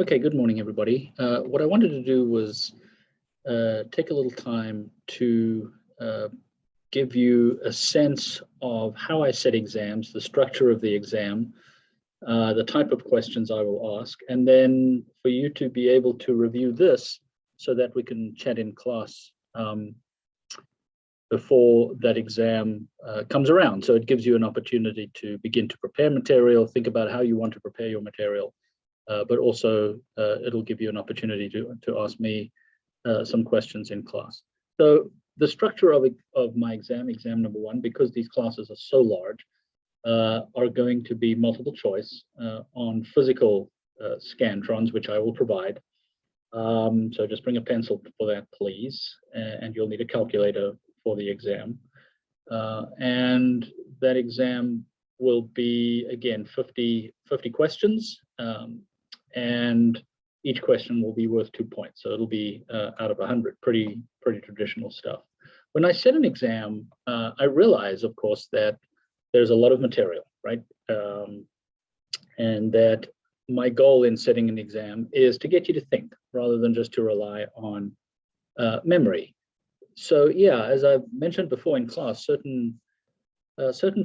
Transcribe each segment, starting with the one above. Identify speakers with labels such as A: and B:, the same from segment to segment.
A: Okay, good morning, everybody. What I wanted to do was take a little time to give you a sense of how I set exams, the structure of the exam, the type of questions I will ask, and then for you to be able to review this so that we can chat in class before that exam comes around. So it gives you an opportunity to begin to prepare material, think about how you want to prepare your material, but also it'll give you an opportunity to ask me some questions in class. So the structure of my exam number one, because these classes are so large, are going to be multiple choice on physical scantrons, which I will provide. So just bring a pencil for that, please, and you'll need a calculator for the exam. And that exam will be, again, 50 questions, and each question will be worth 2 points. So it'll be out of 100, pretty traditional stuff. When I set an exam, I realize, of course, that there's a lot of material, right? And that my goal in setting an exam is to get you to think rather than just to rely on memory. So yeah, as I've mentioned before in class, certain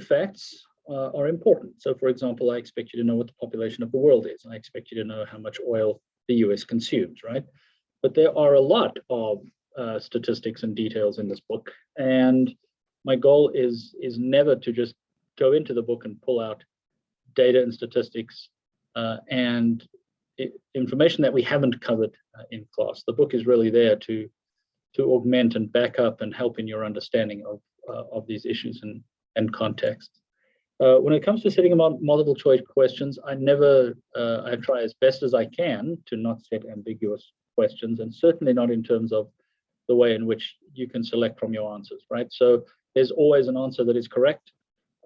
A: facts are important. So for example, I expect you to know what the population of the world is. I expect you to know how much oil the US consumes, right? But there are a lot of statistics and details in this book. And my goal is never to just go into the book and pull out data and statistics and information that we haven't covered in class. The book is really there to augment and back up and help in your understanding of these issues and context. When it comes to setting about multiple choice questions, I try as best as I can to not set ambiguous questions, and certainly not in terms of the way in which you can select from your answers, right? So there's always an answer that is correct.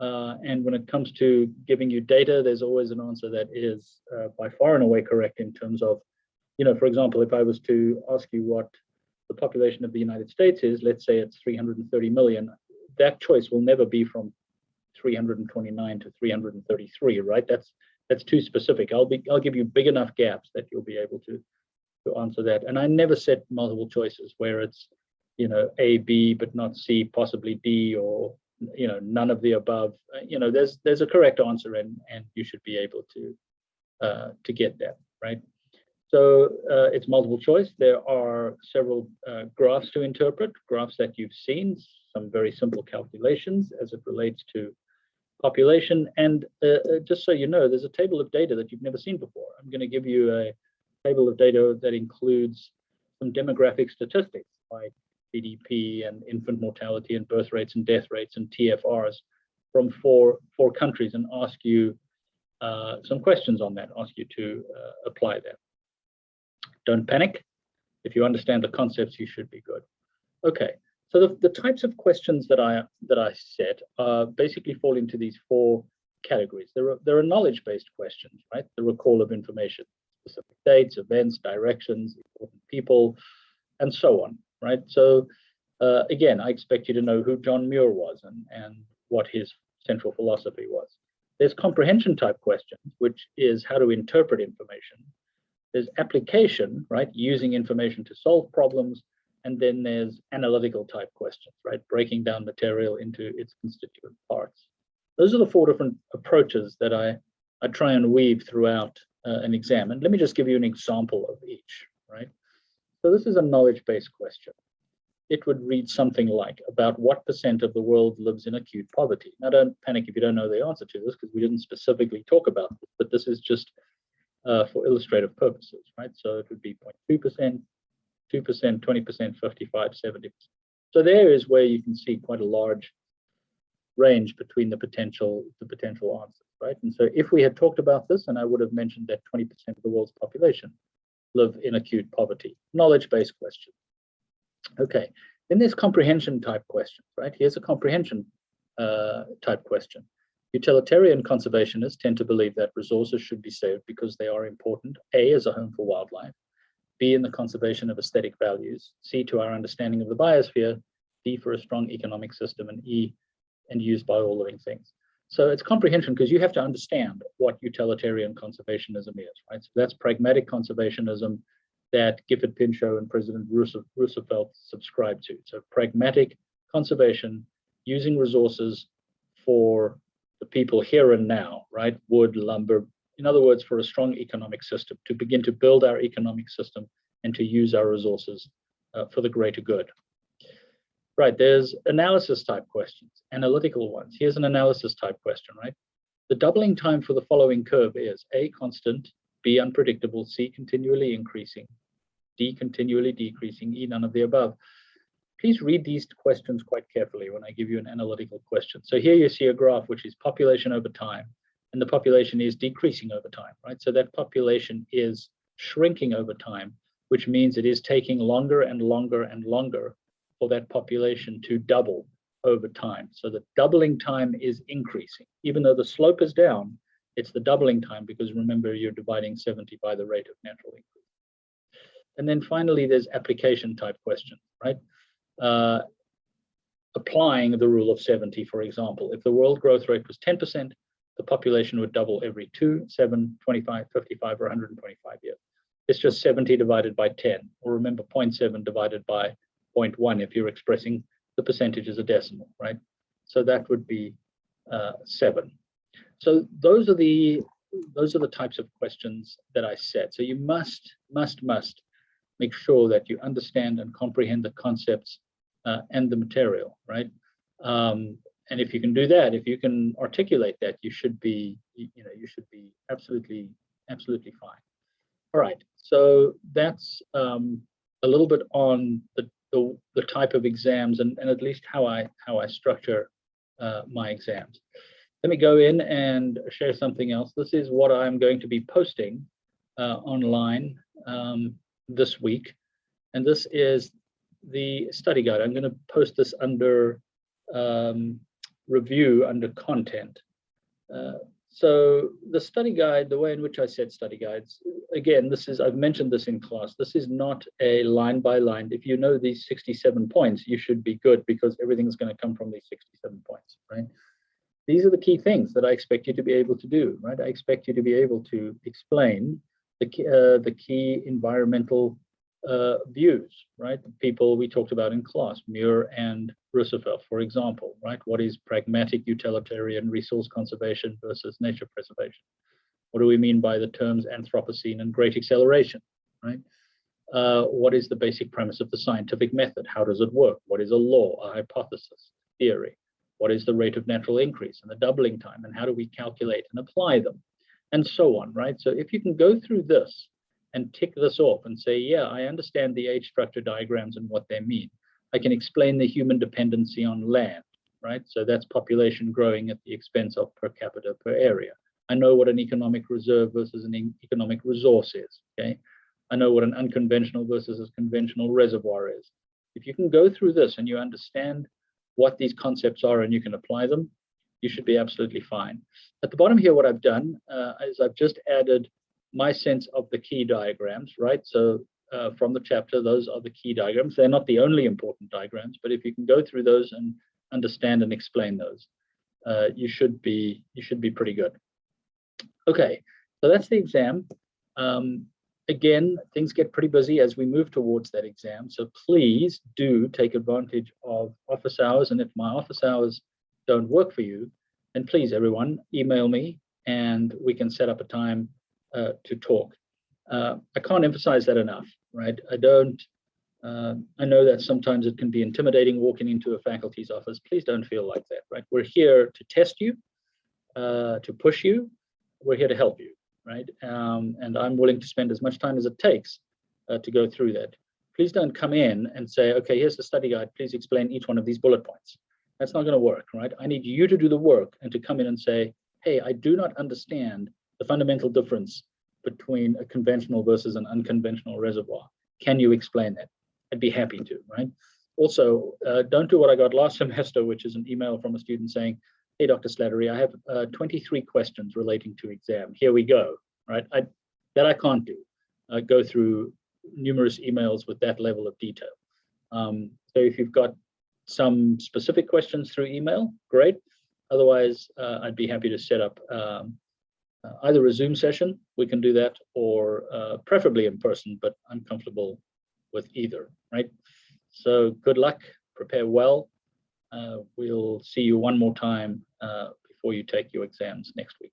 A: And when it comes to giving you data, there's always an answer that is by far and away correct in terms of, for example, if I was to ask you what the population of the United States is, let's say it's 330 million, that choice will never be from 329 to 333, right? That's too specific. I'll give you big enough gaps that you'll be able to answer that. And I never set multiple choices where it's, A, B, but not C, possibly D, or none of the above. There's a correct answer, and you should be able to get that, right? So it's multiple choice. There are several graphs to interpret, graphs that you've seen, some very simple calculations as it relates to population. And just so you know, there's a table of data that you've never seen before. I'm going to give you a table of data that includes some demographic statistics like GDP and infant mortality and birth rates and death rates and TFRs from four countries, and ask you some questions on that, ask you to apply that. Don't panic. If you understand the concepts, you should be good. Okay, so the types of questions that I set basically fall into these four categories. There are knowledge-based questions, right? The recall of information, specific dates, events, directions, important people, and so on, right? So again, I expect you to know who John Muir was and what his central philosophy was. There's comprehension type questions, which is how to interpret information. There's application, right? Using information to solve problems. And then there's analytical type questions, right? Breaking down material into its constituent parts. Those are the four different approaches that I try and weave throughout an exam. And let me just give you an example of each, right? So this is a knowledge-based question. It would read something like, about what % of the world lives in acute poverty? Now, don't panic if you don't know the answer to this, because we didn't specifically talk about this, but this is just for illustrative purposes, right? So it would be 0.2%, 2%, 20%, 55, 70%. So there is where you can see quite a large range between the potential answers, right? And so if we had talked about this, and I would have mentioned that 20% of the world's population live in acute poverty, knowledge-based question. Okay, then there's comprehension type questions, right? Here's a comprehension type question. Utilitarian conservationists tend to believe that resources should be saved because they are important, A, as a home for wildlife, B, in the conservation of aesthetic values, C, to our understanding of the biosphere, D, for a strong economic system, and E, and used by all living things. So it's comprehension because you have to understand what utilitarian conservationism is, right? So that's pragmatic conservationism that Gifford Pinchot and President Roosevelt subscribed to. So pragmatic conservation, using resources for the people here and now, right? Wood, lumber, in other words, for a strong economic system, to begin to build our economic system and to use our resources for the greater good. Right, there's analysis type questions, analytical ones. Here's an analysis type question, right? The doubling time for the following curve is A, constant, B, unpredictable, C, continually increasing, D, continually decreasing, E, none of the above. Please read these questions quite carefully when I give you an analytical question. So here you see a graph which is population over time, and the population is decreasing over time, right? So that population is shrinking over time, which means it is taking longer and longer and longer for that population to double over time. So the doubling time is increasing. Even though the slope is down, it's the doubling time because remember, you're dividing 70 by the rate of natural increase. And then finally, there's application type questions, right? Applying the rule of 70, for example, if the world growth rate was 10%, the population would double every 2, 7, 25, 55, or 125 years. It's just 70 divided by 10, or remember 0.7 divided by 0.1 if you're expressing the percentage as a decimal, right? So that would be 7. So those are the types of questions that I set. So you must make sure that you understand and comprehend the concepts and the material, right? And if you can do that, if you can articulate that, you should be, you should be absolutely fine. All right. So that's a little bit on the type of exams and at least how I structure my exams. Let me go in and share something else. This is what I'm going to be posting online this week. And this is the study guide. I'm going to post this under review, under content. So the study guide, the way in which I set study guides, again, I've mentioned this in class, this is not a line by line. If you know these 67 points, you should be good because everything is going to come from these 67 points, right? These are the key things that I expect you to be able to do, right? I expect you to be able to explain the key environmental views, right? The people we talked about in class, Muir and Roosevelt, for example, right? What is pragmatic utilitarian resource conservation versus nature preservation? What do we mean by the terms Anthropocene and Great Acceleration, right? What is the basic premise of the scientific method? How does it work? What is a law, a hypothesis, theory? What is the rate of natural increase and the doubling time? And how do we calculate and apply them? And so on, right? So if you can go through this and tick this off and say, yeah, I understand the age structure diagrams and what they mean. I can explain the human dependency on land, right? So that's population growing at the expense of per capita per area. I know what an economic reserve versus an economic resource is, okay? I know what an unconventional versus a conventional reservoir is. If you can go through this and you understand what these concepts are and you can apply them, you should be absolutely fine. At the bottom here, what I've done is I've just added my sense of the key diagrams, right? So from the chapter, those are the key diagrams. They're not the only important diagrams, but if you can go through those and understand and explain those, you should be pretty good. Okay, so that's the exam. Again, things get pretty busy as we move towards that exam. So please do take advantage of office hours. And if my office hours don't work for you, then please, everyone, email me and we can set up a time to talk. I can't emphasize that enough, right? I know that sometimes it can be intimidating walking into a faculty's office. Please don't feel like that, right? We're here to test you, to push you. We're here to help you, right? And I'm willing to spend as much time as it takes to go through that. Please don't come in and say, okay, here's the study guide. Please explain each one of these bullet points. That's not going to work, right? I need you to do the work and to come in and say, hey, I do not understand the fundamental difference between a conventional versus an unconventional reservoir. Can you explain that? I'd be happy to, right? Also, don't do what I got last semester, which is an email from a student saying, hey, Dr. Slattery, I have 23 questions relating to exam. Here we go, right? That I can't do. Go through numerous emails with that level of detail. So if you've got some specific questions through email, great. Otherwise, I'd be happy to set up either a Zoom session, we can do that, or preferably in person, but I'm comfortable with either, right? So good luck, prepare well. We'll see you one more time before you take your exams next week.